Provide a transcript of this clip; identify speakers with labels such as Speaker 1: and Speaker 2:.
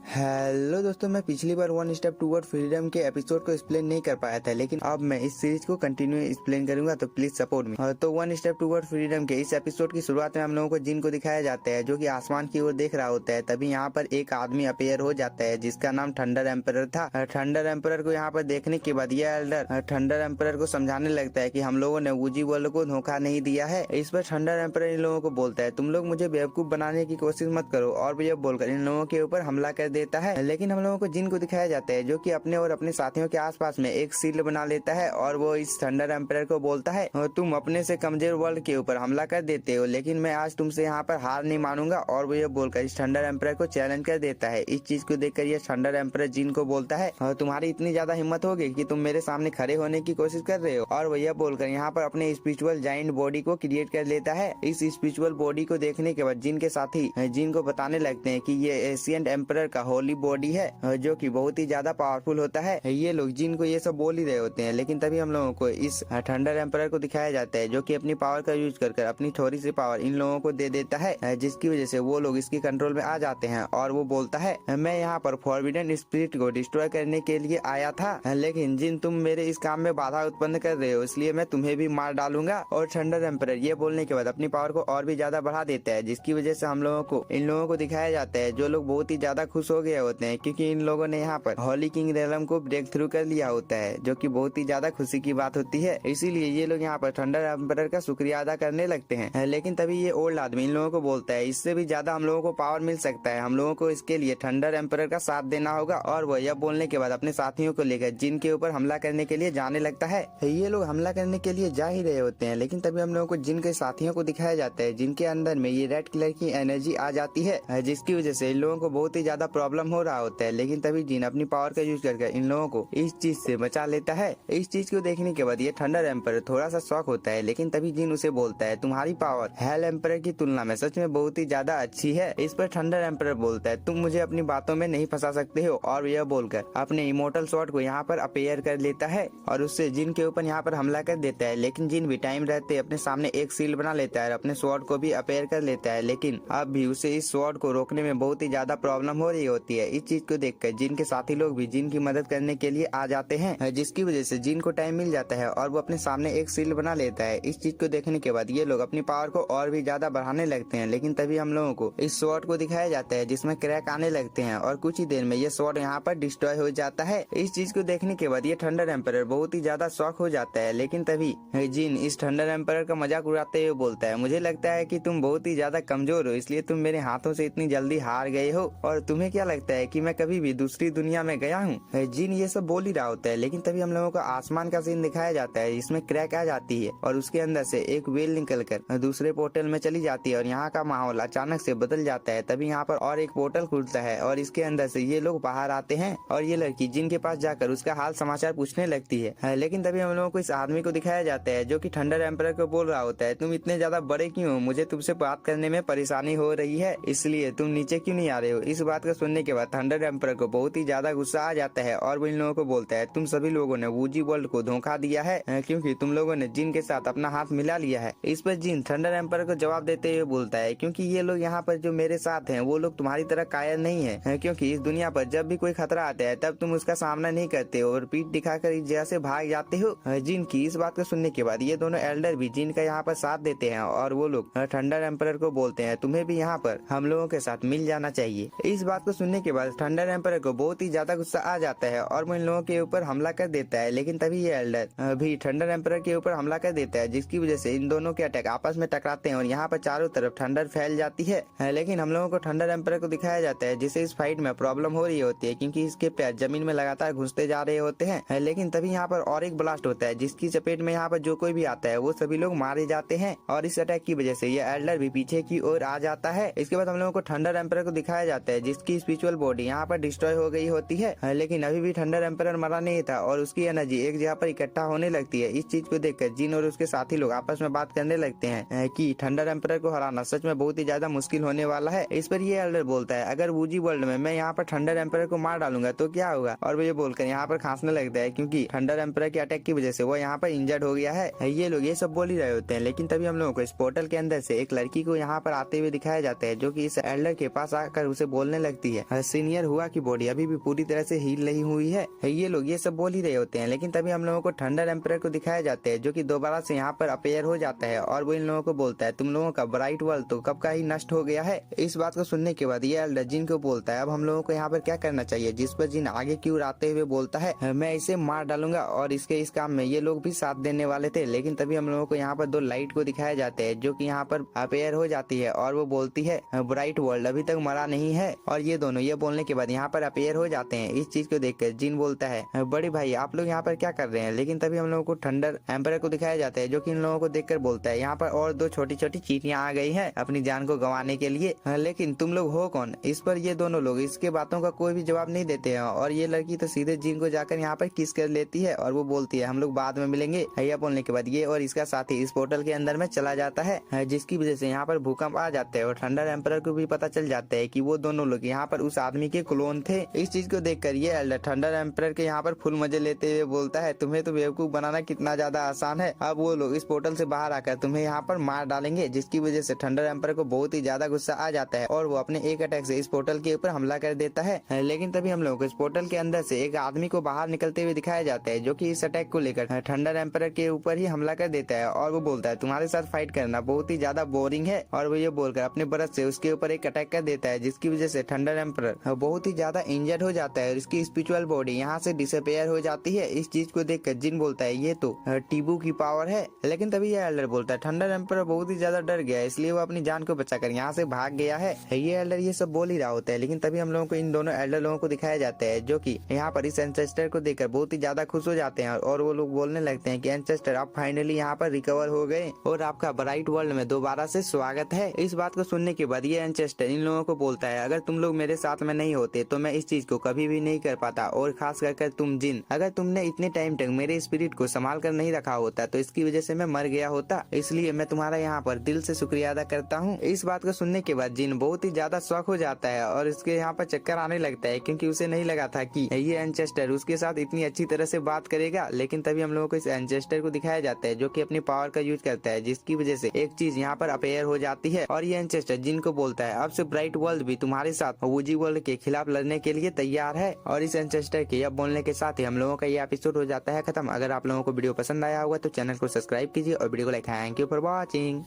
Speaker 1: Hello दोस्तों, मैं पिछली बार वन स्टेप टूवर्ड फ्रीडम के एपिसोड को एक्सप्लेन नहीं कर पाया था, लेकिन अब मैं इस सीरीज को कंटिन्यू एक्सप्लेन करूंगा, तो प्लीज सपोर्ट मी। तो वन स्टेप टूवर्ड फ्रीडम के इस एपिसोड की शुरुआत में हम लोगों को जिन को दिखाया जाता है जो कि आसमान की ओर देख रहा होता है। तभी यहाँ पर एक आदमी अपेयर हो जाता है जिसका नाम थंडर एम्परर था। थंडर एम्परर को यहाँ पर देखने के बाद यह एल्डर थंडर एम्परर को समझाने लगता है कि हम लोगों ने वूजी वर्ल्ड को धोखा नहीं दिया है। इस पर थंडर एम्परर इन लोगों को बोलता है, तुम लोग मुझे बेवकूफ बनाने की कोशिश मत करो, और ये बोलकर इन लोगों के ऊपर हमला कर देता है। लेकिन हम लोगों को जिन को दिखाया जाता है जो कि अपने और अपने साथियों के आसपास में एक शील्ड बना लेता है, और वो इस थंडर एम्परर को बोलता है, तुम अपने से कमजोर वर्ल्ड के ऊपर हमला कर देते हो, लेकिन मैं आज तुमसे यहाँ पर हार नहीं मानूंगा। और वो ये बोलकर इस थंडर एम्परर को चैलेंज कर देता है। इस चीज को देखकर ये थंडर एम्परर जिन को बोलता है, तुम्हारी इतनी ज्यादा हिम्मत होगी कि तुम मेरे सामने खड़े होने की कोशिश कर रहे हो। और वो ये बोलकर यहाँ पर अपने स्पिरिचुअल जाइंट बॉडी को क्रिएट कर लेता है। इस स्पिरिचुअल बॉडी को देखने के बाद जिन के साथी जिन को बताने लगते हैं कि ये एशियंट एम्परर का होली बॉडी है, जो कि बहुत ही ज्यादा पावरफुल होता है। ये लोग जिन को ये सब बोल ही रहे होते हैं, लेकिन तभी हम लोगों को इस थंडर एम्परर को दिखाया जाता है जो कि अपनी पावर का यूज कर अपनी थोड़ी सी पावर इन लोगों को दे देता है, जिसकी वजह से वो लोग इसकी कंट्रोल में आ जाते हैं। और वो बोलता है, मैं यहाँ पर फॉरबिडन स्पिरिट को डिस्ट्रॉय करने के लिए आया था, लेकिन जिन तुम मेरे इस काम में बाधा उत्पन्न कर रहे हो, इसलिए मैं तुम्हें भी मार डालूंगा। और थंडर एम्परर ये बोलने के बाद अपनी पावर को और भी ज्यादा बढ़ा देता है, जिसकी वजह से हम लोगों को इन लोगों को दिखाया जाता है जो लोग बहुत ही ज्यादा खुश हो गए होते हैं, क्योंकि इन लोगों ने यहाँ पर होली किंग रेलम को ब्रेक थ्रू कर लिया होता है, जो कि बहुत ही ज्यादा खुशी की बात होती है। इसीलिए ये लोग यहाँ पर थंडर एम्परर का शुक्रिया अदा करने लगते हैं। लेकिन तभी ये ओल्ड आदमी इन लोगों को बोलता है, इससे भी ज्यादा हम लोगों को पावर मिल सकता है, हम लोगों को इसके लिए थंडर एम्परर का साथ देना होगा। और वह यह बोलने के बाद अपने साथियों को लेकर जिन के ऊपर हमला करने के लिए जाने लगता है। ये लोग हमला करने के लिए जा ही रहे होते हैं, लेकिन तभी हम लोगों को जिन के साथियों को दिखाया जाता है जिनके अंदर में ये रेड कलर की एनर्जी आ जाती है, जिसकी वजह से इन लोगों को बहुत ही ज्यादा प्रॉब्लम हो रहा होता है। लेकिन तभी जिन अपनी पावर का यूज करके इन लोगों को इस चीज से बचा लेता है। इस चीज को देखने के बाद ये थंडर एम्परर थोड़ा सा शॉक होता है, लेकिन तभी जिन उसे बोलता है, तुम्हारी पावर हेल एम्परर की तुलना में सच में बहुत ही ज्यादा अच्छी है। इस पर थंडर एम्परर बोलता है, तुम मुझे अपनी बातों में नहीं फंसा सकते हो। और यह बोलकर अपने इमोर्टल स्वॉर्ड को यहाँ पर अपेयर कर लेता है और उससे जिन के ऊपर यहाँ पर हमला कर देता है। लेकिन जिन भी टाइम रहते अपने सामने एक शील्ड बना लेता है और अपने स्वॉर्ड को भी अपेयर कर लेता है, लेकिन अब भी उसे इस स्वॉर्ड को रोकने में बहुत ही ज्यादा प्रॉब्लम हो रही होती है। इस चीज को देखकर जिन के साथी लोग भी जिन की मदद करने के लिए आ जाते हैं, जिसकी वजह से जिन को टाइम मिल जाता है और वो अपने सामने एक शील्ड बना लेता है। इस चीज को देखने के बाद ये लोग अपनी पावर को और भी ज्यादा बढ़ाने लगते हैं। लेकिन तभी हम लोगों को इस स्वॉर्ड को दिखाया जाता है जिसमें क्रैक आने लगते हैं और कुछ ही देर में ये स्वॉर्ड यहाँ पर डिस्ट्रॉय हो जाता है। इस चीज को देखने के बाद ये थंडर एम्परर बहुत ही ज्यादा शॉक हो जाता है। लेकिन तभी जिन इस थंडर एम्परर का मजाक उड़ाते हुए बोलता है, मुझे लगता है कि तुम बहुत ही ज्यादा कमजोर हो, इसलिए तुम मेरे हाथों से इतनी जल्दी हार गए हो। और तुम्हें क्या लगता है कि मैं कभी भी दूसरी दुनिया में गया हूँ? जिन ये सब बोल ही रहा होता है, लेकिन तभी हम लोगों को आसमान का सीन दिखाया जाता है जिसमें क्रैक आ जाती है और उसके अंदर से एक व्हेल निकलकर दूसरे पोर्टल में चली जाती है और यहाँ का माहौल अचानक से बदल जाता है। तभी यहाँ पर और एक पोर्टल खुलता है और इसके अंदर से ये लोग बाहर आते हैं और ये लड़की जिन के पास जाकर उसका हाल समाचार पूछने लगती है। लेकिन तभी हम लोगों को इस आदमी को दिखाया जाता है जो कि थंडर एम्परर को बोल रहा होता है, तुम इतने ज्यादा बड़े क्यों हो? मुझे तुमसे बात करने में परेशानी हो रही है, इसलिए तुम नीचे क्यों नहीं आ रहे हो? इस बात को सुनने के बाद थंडर एम्परर को बहुत ही ज्यादा गुस्सा आ जाता है और वो इन लोगों को बोलता है, तुम सभी लोगों ने वूजी वर्ल्ड को धोखा दिया है, क्योंकि तुम लोगों ने जिन के साथ अपना हाथ मिला लिया है। इस पर जिन थंडर एम्परर को जवाब देते हुए बोलता है, क्योंकि ये लोग यहाँ पर जो मेरे साथ हैं वो लोग तुम्हारी तरह कायर नहीं है, क्योंकि इस दुनिया पर जब भी कोई खतरा आता है तब तुम उसका सामना नहीं करते हो और पीठ दिखाकर इस जगह से भाग जाते हो। जिन की इस बात को सुनने के बाद ये दोनों एल्डर भी जिन का यहाँ पर साथ देते हैं और वो लोग थंडर एम्परर को बोलते हैं, तुम्हें भी यहाँ पर हम लोगों के साथ मिल जाना चाहिए। इस बात को सुनने के बाद थंडर एम्परर को बहुत ही ज्यादा गुस्सा आ जाता है और वो इन लोगों के ऊपर हमला कर देता है। लेकिन तभी ये एल्डर भी थंडर एम्परर के ऊपर हमला कर देता है, जिसकी वजह से इन दोनों के अटैक आपस में टकराते हैं और यहाँ पर चारों तरफ ठंडर फैल जाती है। लेकिन हम लोगों को थंडर एम्परर को दिखाया जाता है जिसे इस फाइट में प्रॉब्लम हो रही होती है, क्योंकि इसके पैर जमीन में लगातार घुसते जा रहे होते हैं। लेकिन तभी यहाँ पर और एक ब्लास्ट होता है जिसकी चपेट में यहाँ पर जो कोई भी आता है वो सभी लोग मारे जाते हैं और इस अटैक की वजह से ये एल्डर भी पीछे की ओर आ जाता है। इसके बाद हम लोगों को थंडर एम्परर को दिखाया जाता है जिसकी स्पिरिचुअल बॉडी यहाँ पर डिस्ट्रॉय हो गई होती है, लेकिन अभी भी थंडर एम्परर मरा नहीं था और उसकी एनर्जी एक जगह पर इकट्ठा होने लगती है। इस चीज को देखकर जिन और उसके साथी लोग आपस में बात करने लगते हैं कि थंडर एम्परर को हराना सच में बहुत ही ज्यादा मुश्किल होने वाला है। इस पर ये एल्डर बोलता है, अगर वूजी वर्ल्ड में मैं यहाँ पर थंडर एम्परर को मार डालूंगा तो क्या होगा? और वो ये बोलकर यहाँ पर खांसने लगता है, क्योंकि थंडर एम्परर के अटैक की वजह से वो यहाँ पर इंजर्ड हो गया है। ये लोग ये सब बोल ही रहे होते हैं, लेकिन तभी हम लोगों को इस पोर्टल के अंदर से एक लड़की को यहाँ पर आते हुए दिखाया जाता है जो कि इस एल्डर के पास आकर उसे बोलने लगती जाती है। सीनियर हुआ की बॉडी अभी भी पूरी तरह से हील नहीं हुई है। ये लोग ये सब बोल ही रहे होते हैं, लेकिन तभी हम लोगों को थंडर एम्परर को दिखाया जाता है, जो कि दोबारा से यहाँ पर अपेयर हो जाता है और वो इन लोगों को बोलता है तुम लोगों का ब्राइट वर्ल्ड तो कब का ही नष्ट हो गया है। इस बात को सुनने के बाद ये एल्डर जिन को बोलता है अब हम लोगों को यहाँ पर क्या करना चाहिए, जिस पर जिन आगे की ओर आते हुए बोलता है मैं इसे मार डालूंगा और इसके इस काम में ये लोग भी साथ देने वाले थे। लेकिन तभी हम लोगों को यहाँ पर दो लाइट को दिखाया जाता है, जो कि यहाँ पर अपेयर हो जाती है और वो बोलती है ब्राइट वर्ल्ड अभी तक मरा नहीं है। और ये दोनों ये बोलने के बाद यहाँ पर अपेयर हो जाते हैं। इस चीज को देखकर जिन बोलता है बड़े भाई आप लोग यहाँ पर क्या कर रहे हैं। लेकिन तभी हम लोगों को थंडर एम्परर को दिखाया जाता है, जो कि इन लोगों को देखकर बोलता है यहाँ पर और दो छोटी छोटी चींटियां आ गई हैं अपनी जान को गंवाने के लिए, लेकिन तुम लोग हो कौन। इस पर ये दोनों लोग इसके बातों का कोई भी जवाब नहीं देते हैं और ये लड़की तो सीधे जिन को जाकर यहाँ पर किस कर लेती है और वो बोलती है हम लोग बाद में मिलेंगे। यह बोलने के बाद ये और इसका साथी इस पोर्टल के अंदर में चला जाता है, जिसकी वजह से यहाँ पर भूकंप आ जाता है और थंडर एम्परर को भी पता चल जाता है कि वो दोनों लोग यहाँ पर उस आदमी के क्लोन थे। इस चीज को देखकर ये एल्डर थंडर एम्परर के यहाँ पर फुल मजे लेते हुए बोलता है तुम्हें तो बेवकूफ बनाना कितना ज्यादा आसान है, अब वो लोग इस पोर्टल से बाहर आकर तुम्हें यहाँ पर मार डालेंगे। जिसकी वजह से थंडर एम्परर को बहुत ही ज्यादा गुस्सा आ जाता है और वो अपने एक अटैक से इस पोर्टल के ऊपर हमला कर देता है। लेकिन तभी हम लोग इस पोर्टल के अंदर से एक आदमी को बाहर निकलते हुए दिखाया जाता है, जो कि इस अटैक को लेकर थंडर एम्परर के ऊपर ही हमला कर देता है और वो बोलता है तुम्हारे साथ फाइट करना बहुत ही ज्यादा बोरिंग है। और वो ये बोलकर अपने ब्रश से उसके ऊपर एक अटैक कर देता है, जिसकी वजह से थंडर एम्परर बहुत ही ज्यादा इंजर्ड हो जाता है और इसकी स्पिरिचुअल बॉडी यहाँ से डिसअपेयर हो जाती है। इस चीज को देखकर जिन बोलता है ये तो टीबू की पावर है। लेकिन तभी ये एल्डर बोलता है थंडर एम्परर बहुत ही ज्यादा डर गया है, इसलिए वो अपनी जान को बचाकर यहाँ से भाग गया है। ये एल्डर ये सब बोल ही रहा होता है, लेकिन तभी हम लोगों को इन दोनों एल्डर लोगों को दिखाया जाता है, जो कि यहाँ पर इस एंसेस्टर को देखकर बहुत ही ज्यादा खुश हो जाते हैं और वो लोग बोलने लगते हैं कि एंसेस्टर आप फाइनली यहाँ पर रिकवर हो गए और आपका ब्राइट वर्ल्ड में दोबारा से स्वागत है। इस बात को सुनने के बाद ये एंसेस्टर इन लोगों को बोलता है अगर तुम लोग मेरे साथ में नहीं होते तो मैं इस चीज को कभी भी नहीं कर पाता, और खास कर तुम जिन, अगर तुमने इतने टाइम तक मेरे स्पिरिट को संभाल कर नहीं रखा होता तो इसकी वजह से मैं मर गया होता, इसलिए मैं तुम्हारा यहाँ पर दिल से शुक्रिया अदा करता हूँ। इस बात को सुनने के बाद जिन बहुत ही ज्यादा शौक हो जाता है और इसके यहाँ पर चक्कर आने लगता है, क्योंकि उसे नहीं लगा था कि ये एंसेस्टर उसके साथ इतनी अच्छी तरह से बात करेगा। लेकिन तभी हम लोगों को इस एंसेस्टर को दिखाया जाता है, जो कि अपनी पावर का यूज करता है, जिसकी वजह से एक चीज यहाँ पर अपेयर हो जाती है और ये एंसेस्टर जिन को बोलता है अब से ब्राइट वर्ल्ड भी तुम्हारे साथ वूजी वर्ल्ड के खिलाफ लड़ने के लिए तैयार है। और इस एंसेस्टर के अब बोलने के साथ ही हम लोगों का ये एपिसोड हो जाता है खत्म। अगर आप लोगों को वीडियो पसंद आया होगा तो चैनल को सब्सक्राइब कीजिए और वीडियो को like. Thank you for watching.